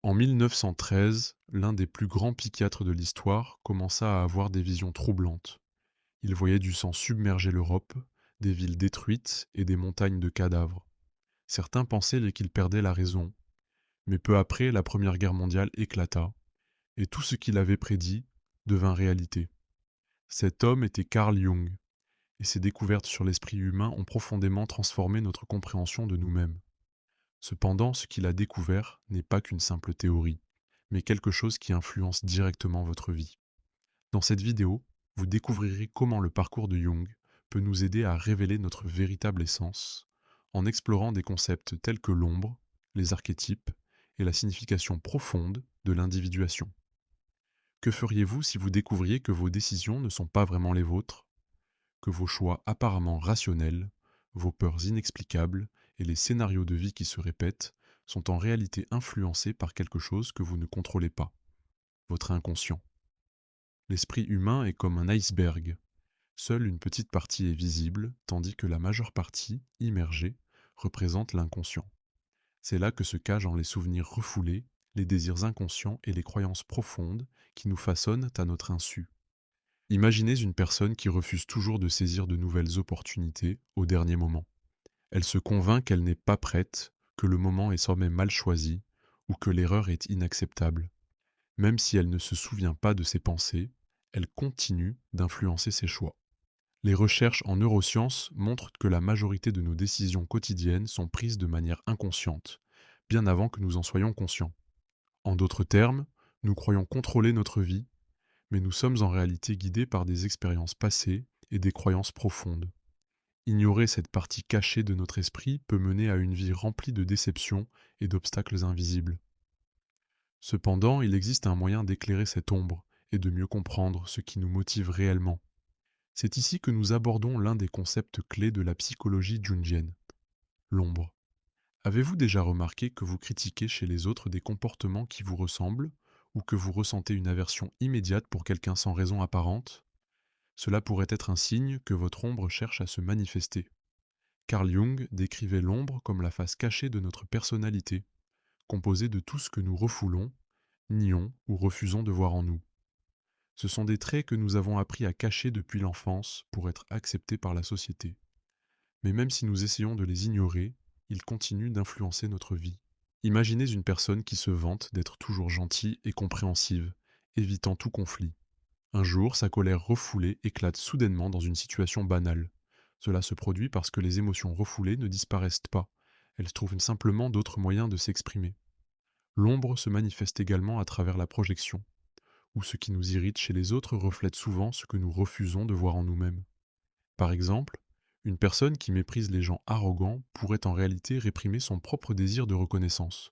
En 1913, l'un des plus grands psychiatres de l'histoire commença à avoir des visions troublantes. Il voyait du sang submerger l'Europe, des villes détruites et des montagnes de cadavres. Certains pensaient qu'il perdait la raison, mais peu après, la Première Guerre mondiale éclata, et tout ce qu'il avait prédit devint réalité. Cet homme était Carl Jung, et ses découvertes sur l'esprit humain ont profondément transformé notre compréhension de nous-mêmes. Cependant, ce qu'il a découvert n'est pas qu'une simple théorie, mais quelque chose qui influence directement votre vie. Dans cette vidéo, vous découvrirez comment le parcours de Jung peut nous aider à révéler notre véritable essence, en explorant des concepts tels que l'ombre, les archétypes et la signification profonde de l'individuation. Que feriez-vous si vous découvriez que vos décisions ne sont pas vraiment les vôtres, que vos choix apparemment rationnels, vos peurs inexplicables et les scénarios de vie qui se répètent sont en réalité influencés par quelque chose que vous ne contrôlez pas, votre inconscient? L'esprit humain est comme un iceberg. Seule une petite partie est visible, tandis que la majeure partie, immergée, représente l'inconscient. C'est là que se cachent les souvenirs refoulés, les désirs inconscients et les croyances profondes qui nous façonnent à notre insu. Imaginez une personne qui refuse toujours de saisir de nouvelles opportunités au dernier moment. Elle se convainc qu'elle n'est pas prête, que le moment est sommet mal choisi, ou que l'erreur est inacceptable. Même si elle ne se souvient pas de ses pensées, elle continue d'influencer ses choix. Les recherches en neurosciences montrent que la majorité de nos décisions quotidiennes sont prises de manière inconsciente, bien avant que nous en soyons conscients. En d'autres termes, nous croyons contrôler notre vie, mais nous sommes en réalité guidés par des expériences passées et des croyances profondes. Ignorer cette partie cachée de notre esprit peut mener à une vie remplie de déceptions et d'obstacles invisibles. Cependant, il existe un moyen d'éclairer cette ombre et de mieux comprendre ce qui nous motive réellement. C'est ici que nous abordons l'un des concepts clés de la psychologie jungienne, l'ombre. Avez-vous déjà remarqué que vous critiquez chez les autres des comportements qui vous ressemblent ou que vous ressentez une aversion immédiate pour quelqu'un sans raison apparente? Cela pourrait être un signe que votre ombre cherche à se manifester. Carl Jung décrivait l'ombre comme la face cachée de notre personnalité, composée de tout ce que nous refoulons, nions ou refusons de voir en nous. Ce sont des traits que nous avons appris à cacher depuis l'enfance pour être acceptés par la société. Mais même si nous essayons de les ignorer, ils continuent d'influencer notre vie. Imaginez une personne qui se vante d'être toujours gentille et compréhensive, évitant tout conflit. Un jour, sa colère refoulée éclate soudainement dans une situation banale. Cela se produit parce que les émotions refoulées ne disparaissent pas. Elles trouvent simplement d'autres moyens de s'exprimer. L'ombre se manifeste également à travers la projection, où ce qui nous irrite chez les autres reflète souvent ce que nous refusons de voir en nous-mêmes. Par exemple, une personne qui méprise les gens arrogants pourrait en réalité réprimer son propre désir de reconnaissance.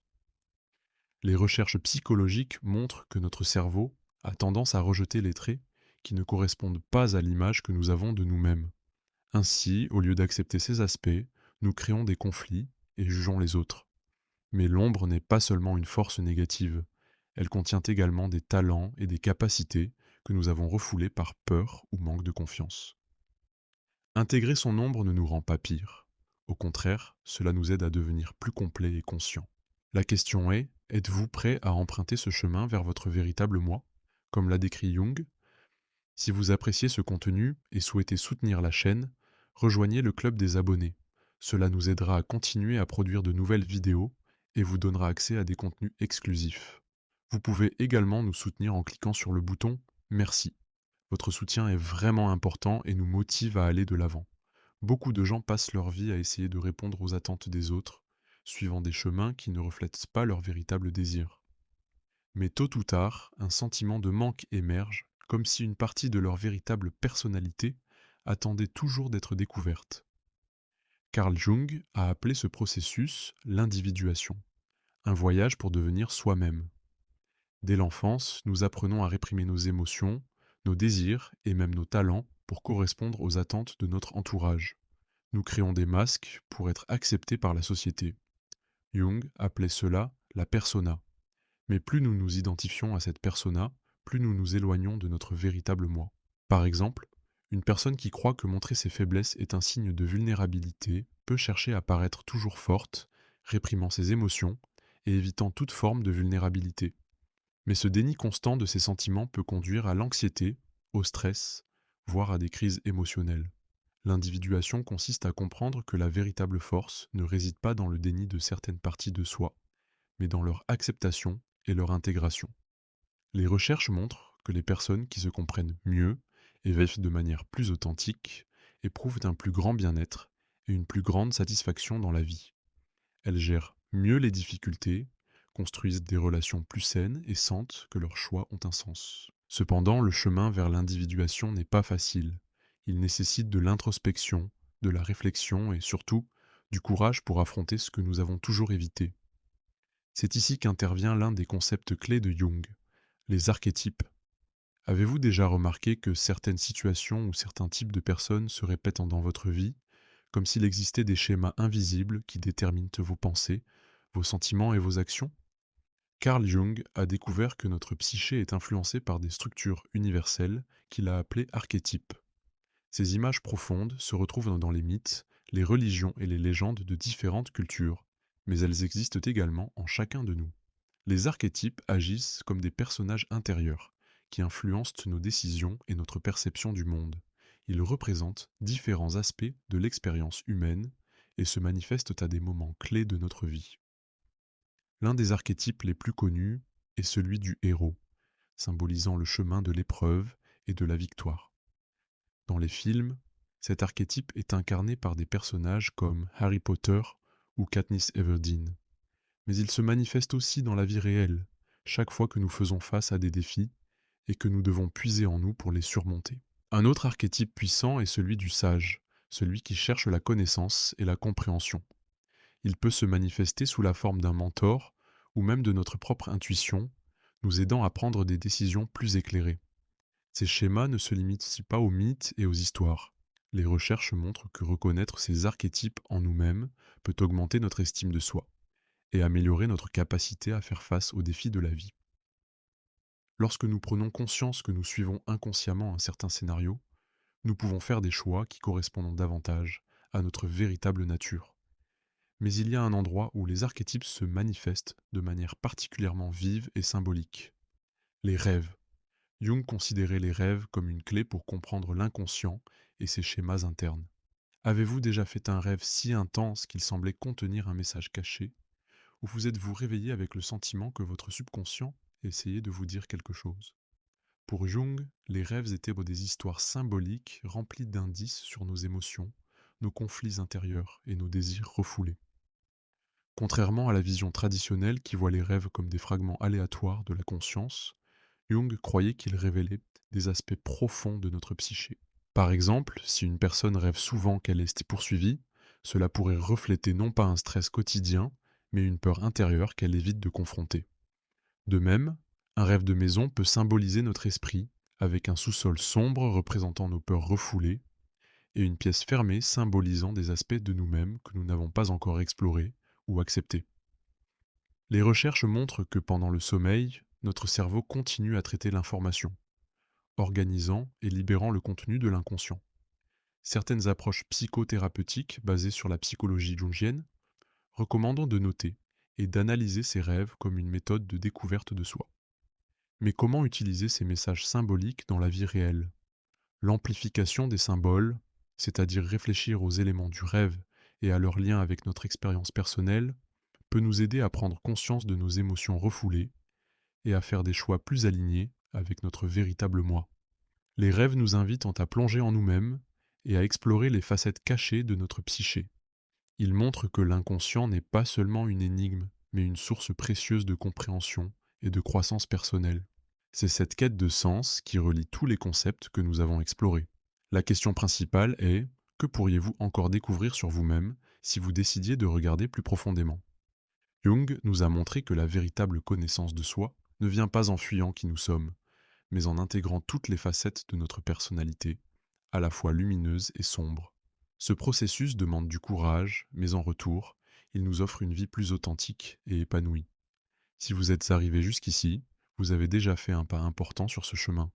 Les recherches psychologiques montrent que notre cerveau a tendance à rejeter les traits qui ne correspondent pas à l'image que nous avons de nous-mêmes. Ainsi, au lieu d'accepter ces aspects, nous créons des conflits et jugeons les autres. Mais l'ombre n'est pas seulement une force négative, elle contient également des talents et des capacités que nous avons refoulés par peur ou manque de confiance. Intégrer son ombre ne nous rend pas pire. Au contraire, cela nous aide à devenir plus complets et conscients. La question est, êtes-vous prêt à emprunter ce chemin vers votre véritable moi, comme l'a décrit Jung? Si vous appréciez ce contenu et souhaitez soutenir la chaîne, rejoignez le club des abonnés. Cela nous aidera à continuer à produire de nouvelles vidéos et vous donnera accès à des contenus exclusifs. Vous pouvez également nous soutenir en cliquant sur le bouton Merci. Votre soutien est vraiment important et nous motive à aller de l'avant. Beaucoup de gens passent leur vie à essayer de répondre aux attentes des autres, suivant des chemins qui ne reflètent pas leur véritable désir. Mais tôt ou tard, un sentiment de manque émerge, comme si une partie de leur véritable personnalité attendait toujours d'être découverte. Carl Jung a appelé ce processus l'individuation, un voyage pour devenir soi-même. Dès l'enfance, nous apprenons à réprimer nos émotions, nos désirs et même nos talents pour correspondre aux attentes de notre entourage. Nous créons des masques pour être acceptés par la société. Jung appelait cela la persona. Mais plus nous nous identifions à cette persona, plus nous nous éloignons de notre véritable moi. Par exemple, une personne qui croit que montrer ses faiblesses est un signe de vulnérabilité peut chercher à paraître toujours forte, réprimant ses émotions et évitant toute forme de vulnérabilité. Mais ce déni constant de ces sentiments peut conduire à l'anxiété, au stress, voire à des crises émotionnelles. L'individuation consiste à comprendre que la véritable force ne réside pas dans le déni de certaines parties de soi, mais dans leur acceptation et leur intégration. Les recherches montrent que les personnes qui se comprennent mieux et vivent de manière plus authentique éprouvent un plus grand bien-être et une plus grande satisfaction dans la vie. Elles gèrent mieux les difficultés, construisent des relations plus saines et sentent que leurs choix ont un sens. Cependant, le chemin vers l'individuation n'est pas facile. Il nécessite de l'introspection, de la réflexion et surtout du courage pour affronter ce que nous avons toujours évité. C'est ici qu'intervient l'un des concepts clés de Jung, les archétypes. Avez-vous déjà remarqué que certaines situations ou certains types de personnes se répètent dans votre vie, comme s'il existait des schémas invisibles qui déterminent vos pensées, vos sentiments et vos actions? Carl Jung a découvert que notre psyché est influencée par des structures universelles qu'il a appelées archétypes. Ces images profondes se retrouvent dans les mythes, les religions et les légendes de différentes cultures, mais elles existent également en chacun de nous. Les archétypes agissent comme des personnages intérieurs, qui influencent nos décisions et notre perception du monde. Ils représentent différents aspects de l'expérience humaine et se manifestent à des moments clés de notre vie. L'un des archétypes les plus connus est celui du héros, symbolisant le chemin de l'épreuve et de la victoire. Dans les films, cet archétype est incarné par des personnages comme Harry Potter ou Katniss Everdeen. Mais il se manifeste aussi dans la vie réelle, chaque fois que nous faisons face à des défis et que nous devons puiser en nous pour les surmonter. Un autre archétype puissant est celui du sage, celui qui cherche la connaissance et la compréhension. Il peut se manifester sous la forme d'un mentor ou même de notre propre intuition, nous aidant à prendre des décisions plus éclairées. Ces schémas ne se limitent pas aux mythes et aux histoires. Les recherches montrent que reconnaître ces archétypes en nous-mêmes peut augmenter notre estime de soi et améliorer notre capacité à faire face aux défis de la vie. Lorsque nous prenons conscience que nous suivons inconsciemment un certain scénario, nous pouvons faire des choix qui correspondent davantage à notre véritable nature. Mais il y a un endroit où les archétypes se manifestent de manière particulièrement vive et symbolique. Les rêves. Jung considérait les rêves comme une clé pour comprendre l'inconscient et ses schémas internes. Avez-vous déjà fait un rêve si intense qu'il semblait contenir un message caché, ou vous êtes-vous réveillé avec le sentiment que votre subconscient essayait de vous dire quelque chose? Pour Jung, les rêves étaient des histoires symboliques remplies d'indices sur nos émotions, nos conflits intérieurs et nos désirs refoulés. Contrairement à la vision traditionnelle qui voit les rêves comme des fragments aléatoires de la conscience, Jung croyait qu'ils révélaient des aspects profonds de notre psyché. Par exemple, si une personne rêve souvent qu'elle est poursuivie, cela pourrait refléter non pas un stress quotidien, mais une peur intérieure qu'elle évite de confronter. De même, un rêve de maison peut symboliser notre esprit, avec un sous-sol sombre représentant nos peurs refoulées, et une pièce fermée symbolisant des aspects de nous-mêmes que nous n'avons pas encore explorés ou acceptés. Les recherches montrent que pendant le sommeil, notre cerveau continue à traiter l'information, organisant et libérant le contenu de l'inconscient. Certaines approches psychothérapeutiques basées sur la psychologie jungienne recommandent de noter et d'analyser ces rêves comme une méthode de découverte de soi. Mais comment utiliser ces messages symboliques dans la vie réelle? L'amplification des symboles, c'est-à-dire réfléchir aux éléments du rêve et à leur lien avec notre expérience personnelle, peut nous aider à prendre conscience de nos émotions refoulées et à faire des choix plus alignés avec notre véritable moi. Les rêves nous invitent à plonger en nous-mêmes et à explorer les facettes cachées de notre psyché. Ils montrent que l'inconscient n'est pas seulement une énigme, mais une source précieuse de compréhension et de croissance personnelle. C'est cette quête de sens qui relie tous les concepts que nous avons explorés. La question principale est: que pourriez-vous encore découvrir sur vous-même si vous décidiez de regarder plus profondément? Jung nous a montré que la véritable connaissance de soi ne vient pas en fuyant qui nous sommes, mais en intégrant toutes les facettes de notre personnalité, à la fois lumineuse et sombre. Ce processus demande du courage, mais en retour, il nous offre une vie plus authentique et épanouie. Si vous êtes arrivé jusqu'ici, vous avez déjà fait un pas important sur ce chemin.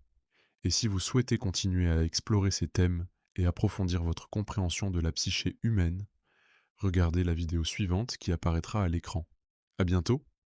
Et si vous souhaitez continuer à explorer ces thèmes et approfondir votre compréhension de la psyché humaine, regardez la vidéo suivante qui apparaîtra à l'écran. À bientôt!